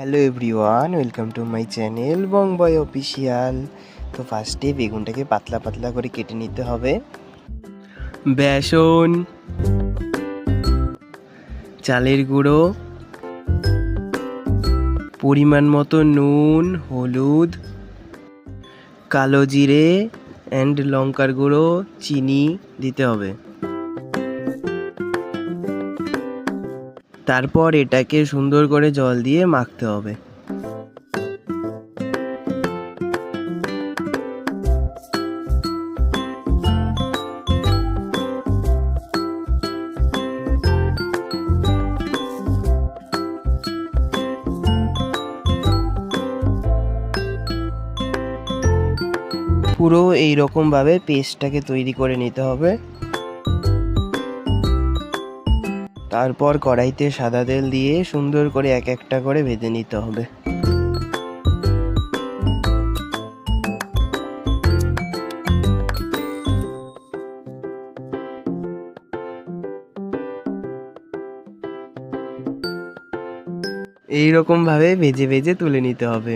Hello everyone, welcome to my channel Bong Boy official. তো ফার্স্টে বেগুনটাকে পাতলা পাতলা করে কেটে নিতে হবে। বেসন, চালের গুঁড়ো, পরিমাণ মতো নুন, হলুদ, কালো জিরে অ্যান্ড লঙ্কার গুঁড়ো, চিনি দিতে হবে। তারপর এটাকে সুন্দর করে জল দিয়ে মাখতে হবে। পুরো এইরকমভাবে পেস্টটাকে তৈরি করে নিতে হবে। তারপর কড়াইতে সাদা তেল দিয়ে সুন্দর করে এক একটা করে ভেজে নিতে হবে। এইরকমভাবে ভেজে ভেজে তুলে নিতে হবে।